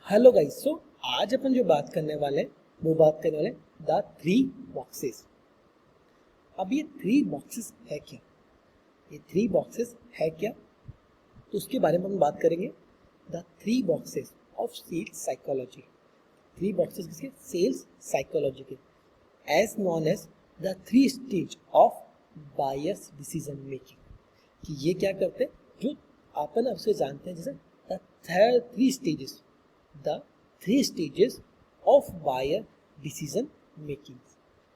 Hello guys. सो आज अपन जो बात करने वाले हैं द थ्री बॉक्सेस। अब ये थ्री बॉक्सेस है क्या? ये थ्री बॉक्सेस है क्या, तो उसके बारे में हम बात करेंगे। The three boxes of sales psychology. Three boxes किसके? सेल्स साइकोलॉजी के, as known as the three stage of buyers decision making. कि ये क्या करते हैं, जो अपन अब से जानते हैं, जैसे the three stages, the three stages of buyer decision making.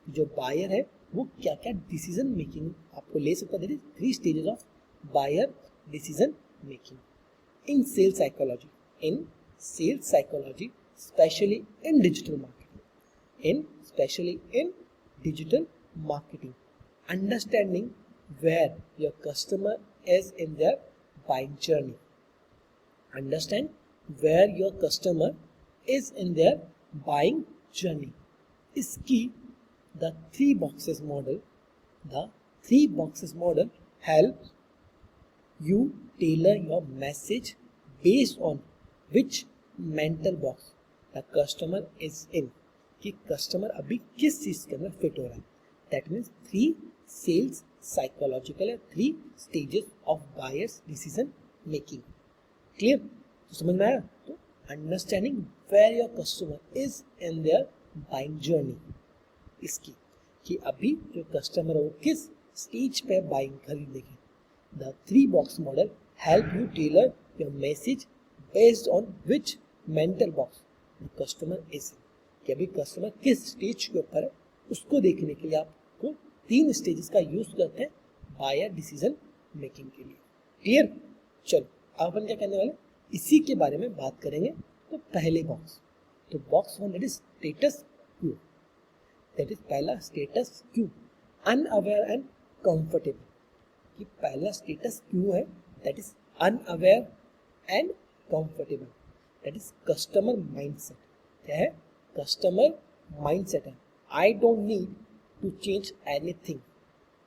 जो बायर है वो क्या क्या डिसीजन मेकिंग आपको ले सकता है। Three stages of buyer decision making in sales psychology, especially in digital marketing, in digital marketing. Understanding where your customer is in their buying journey. Understand where your customer is in their buying journey. इसकी the three boxes model helps you tailor your message based on which mental box the customer is in. कि customer अभी किस चीज के अंदर fit हो रहा है। That means three sales psychological है, three stages of buyers decision making. Clear? तो समझ में आया? तो understanding where your customer is in their buying journey, इसकी कि अभी जो कस्टमर है वो किस स्टेज पे बाइंग खरीदने की। The three box model help you tailor your message based on which mental box the customer is in. कि अभी कस्टमर किस स्टेज के ऊपर है, उसको देखने के लिए आपको तीन स्टेजेस का यूज करते हैं बायर डिसीजन मेकिंग के लिए। क्लियर? चलो अब अपन क्या करने वाले, इसी के बारे में बात करेंगे। तो पहले बॉक्स, तो box one that is status quo. That is पहला status quo, unaware and comfortable. कि पहला स्टेटस क्यू है that is unaware and comfortable. That is customer mindset. क्या है? कस्टमर माइंडसेट है। I don't need to change anything,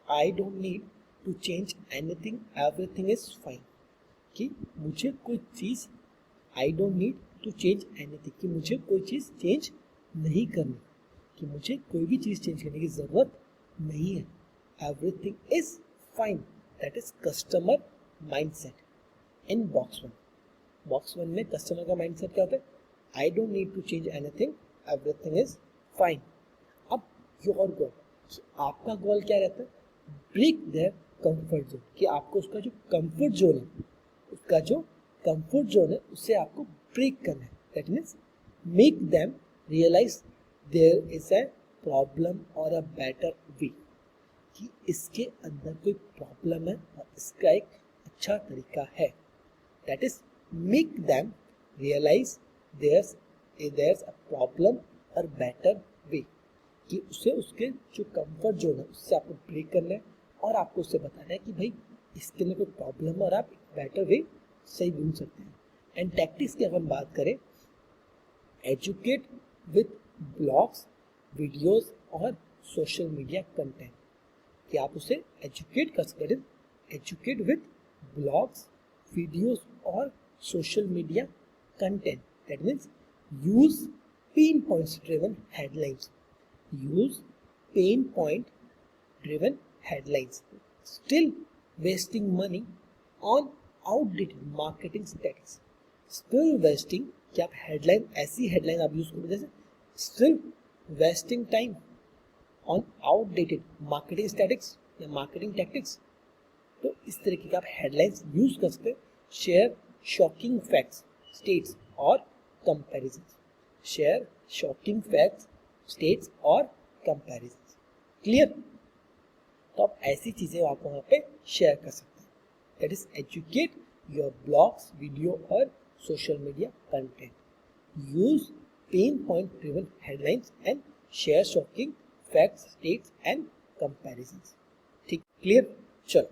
I don't need to change anything, everything is fine. कि मुझे कोई चीज़, I don't need to change anything, कि मुझे कोई चीज़ चेंज नहीं करनी, कि मुझे कोई भी चीज़ चेंज करने की ज़रूरत नहीं है। Everything is fine. That is customer mindset in box one. Box one में कस्टमर का माइंडसेट क्या होता है? I don't need to change anything, everything is fine. अब योर गोल, आपका गोल क्या रहता है? Break their comfort zone. कि आपको उसका जो कंफर्ट जोन है, उससे आपको ब्रेक करना है। That means make them realize there is a problem और अ बेटर वे। कि इसके अंदर कोई प्रॉब्लम है और इसका एक अच्छा तरीका है। That is make them realize there's a problem or better way। कि उसे उसके जो कंफर्ट जोन है उससे आपको ब्रेक करना है और आपको उससे बताना है कि भाई इसके अंदर कोई प्रॉब्लम है और आप बेटर वे सही ढूंढ सकते हैं। एंड टैक्टिक्स की अगर बात करें, एजुकेट विथ ब्लॉग्स, वीडियोस और सोशल मीडिया कंटेंट। कि आप उसे एजुकेट कर सकते हैं। एजुकेट विथ ब्लॉग्स, वीडियोस और social media content. That means use pain points driven headlines, use pain point driven headlines, still wasting money on outdated marketing tactics। still wasting, कि आप headline, ऐसी हेडलाइन आप use करो जैसे still wasting time on outdated marketing statics या marketing tactics। तो इस तरीके के आप हेडलाइंस यूज कर सकते हैं। शेयर शॉकिंग फैक्ट्स, स्टेट्स और comparisons, share shocking facts, states और comparisons। क्लियर? तो आप ऐसी चीजें आप वहां पे शेयर कर सकते हैं। That is educate your blogs, video और social media content, use pain point driven headlines and share shocking facts, stats and comparisons. ठीक, क्लियर? चलो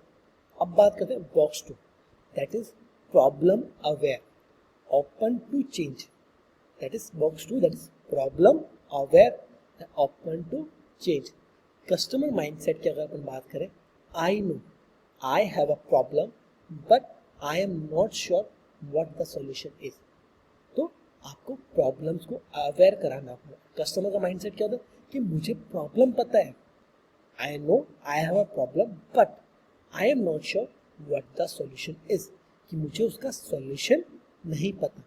अब बात करते हैं box two, that is problem aware, open to change। That is box 2, that is problem aware and open to change। Customer mindset की अगर अपन बात करें, I know I have a problem but I am not sure what the solution is. तो आपको problems को aware कराना होगा। Customer का माइंडसेट क्या होता है कि मुझे प्रॉब्लम पता है, I know I have a problem but I am not sure what the solution is, कि मुझे उसका सॉल्यूशन नहीं पता।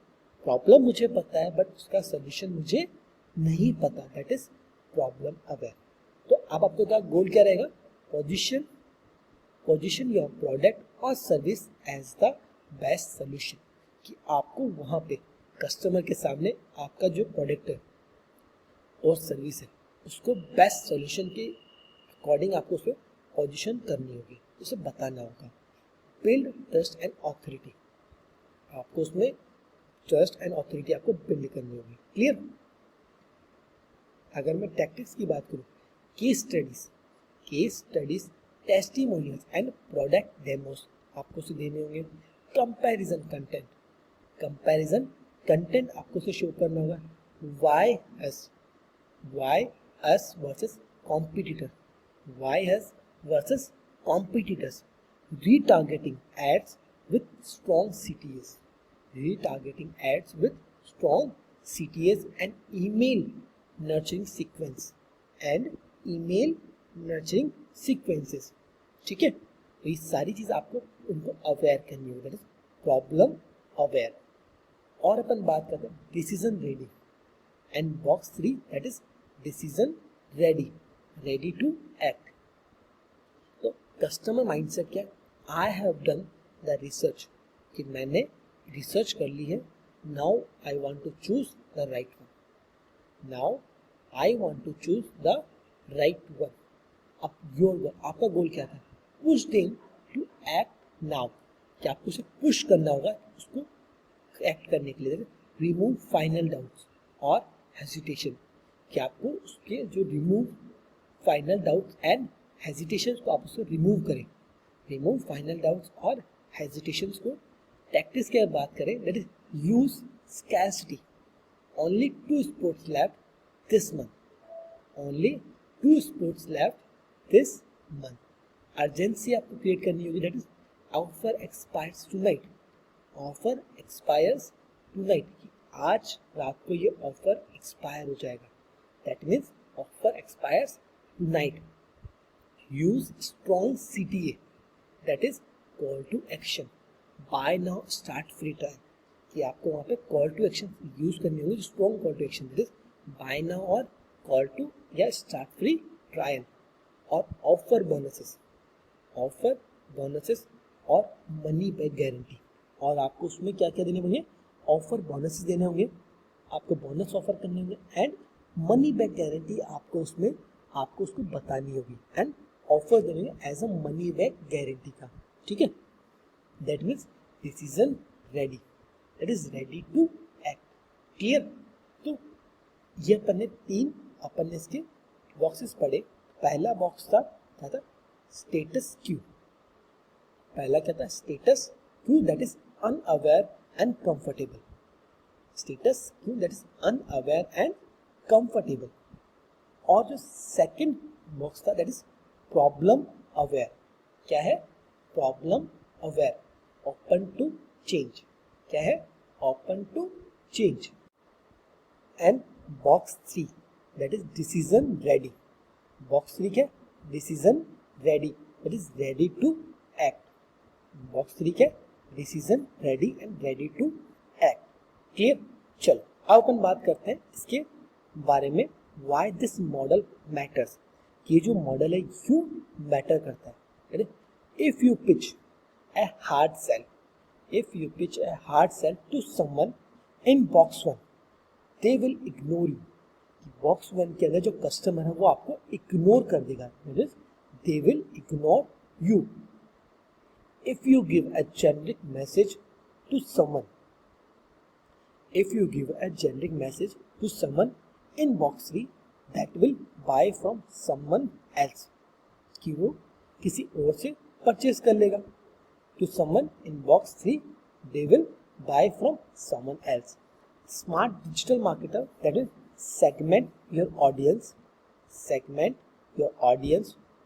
प्रॉब्लम मुझे पता है बट उसका सॉल्यूशन मुझे नहीं पता, दैट इज प्रॉब्लम अवेयर। तो अब आपको क्या गोल क्या रहेगा, पोजीशन योर प्रोडक्ट और service as the best solution, कि आपको वहां पे कस्टमर के सामने आपका जो प्रोडक्ट है और सर्विस है उसको बेस्ट सोल्यूशन के अकॉर्डिंग आपको उसको पोजीशन करनी होगी, उसे बताना होगा। बिल्ड ट्रस्ट एंड ऑथोरिटी, आपको उसमें ट्रस्ट एंड ऑथोरिटी आपको बिल्ड करनी होगी। क्लियर। अगर मैं टैक्टिक्स की बात करूं, case studies testimonials and product demos आपको से देने होंगे। कंपैरिजन कंटेंट आपको से शो करना होगा। Why us versus competitors, retargeting ads with strong CTAs and email nurturing sequences, ठीक है। तो ये सारी चीज आपको उनको अवेयर करनी होगी, दैट इज प्रॉब्लम अवेयर। और अपन बात करते हैं decision ready and box 3, that is decision ready to act. तो कस्टमर माइंडसेट क्या है, I have done the research, कि मैंने रिसर्च कर ली है, now I want to choose the right one. अब योर गोल, आपका गोल क्या था, push them to act now, कि आपको उसे पुश करना होगा उसको एक्ट करने के लिए। रिमूव फाइनल डाउट्स और हेजिटेशन, कि आपको उसके जो remove final doubts and hesitation को आप उसको रिमूव करें। रिमूव फाइनल डाउट्स और हेजिटेशन को। टैक्टिक्स की बात करें, that is use scarcity, only 2 sports left this month. Urgency आपको क्रिएट करनी होगी, that is offer expires tonight, आज रात को ये ऑफर एक्सपायर हो जाएगा, that means offer expires tonight. Use strong CTA, that is call to action, buy now start free trial, कि आपको वहां पे कॉल टू एक्शन यूज करनी होगी, strong call to action, that is buy now और call to या start free trial. और offer bonuses और मनी बैक गारंटी, और आपको उसमें क्या क्या देने होंगे, ऑफर बोनसेस देने होंगे, आपको बोनस ऑफर करने होंगे एंड मनी बैक गारंटी आपको उसको बतानी होगी एंड ऑफर देंगे as a money back guarantee का, ठीक है। That means decision ready, that is ready to act. Clear. तो ये अपन ने इसके बॉक्सेस पढ़े। पहला बॉक्स था status quo, that is unaware and comfortable. और जो सेकंड बॉक्स था दैट इज प्रॉब्लम अवेयर, क्या है, problem aware, open to change, क्या है, open to change. And box 3 that is decision ready, box 3 क्या, decision ready, that is ready to act. Box 3 क्या, decision ready and ready to act. Clear. चलो अब अपन बात करते हैं इसके बारे में, व्हाई दिस मॉडल मैटर्स, ये जो मॉडल है क्यों मैटर करता है। If you pitch a hard sell to someone in box 1, they will ignore you, box 1 के अंदर जो कस्टमर है वो आपको इग्नोर कर देगा, they will ignore you. If you give a generic message to someone in box 3, that will buy from someone else, कि वो किसी और से परचेज कर लेगा। To someone in box 3, they will buy from someone else. Smart digital marketer, that is segment your audience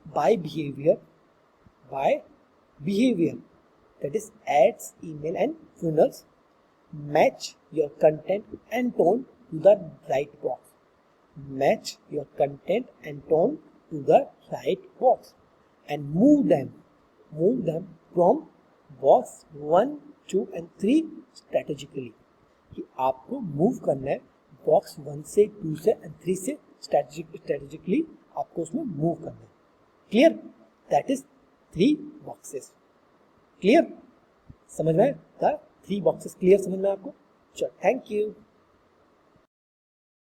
by behavior, that is ads, email and funnels, match your content and tone to the right box. Match your content and tone to the right box and move them from box 1, 2 and 3 strategically. कि आपको move करना है box 1 से 2 से and 3 से strategically आपको उसमें move करना है. Clear? That is 3 boxes. Clear? समझ में? 3 बॉक्सेस क्लियर समझ में आपको? चलो, थैंक यू.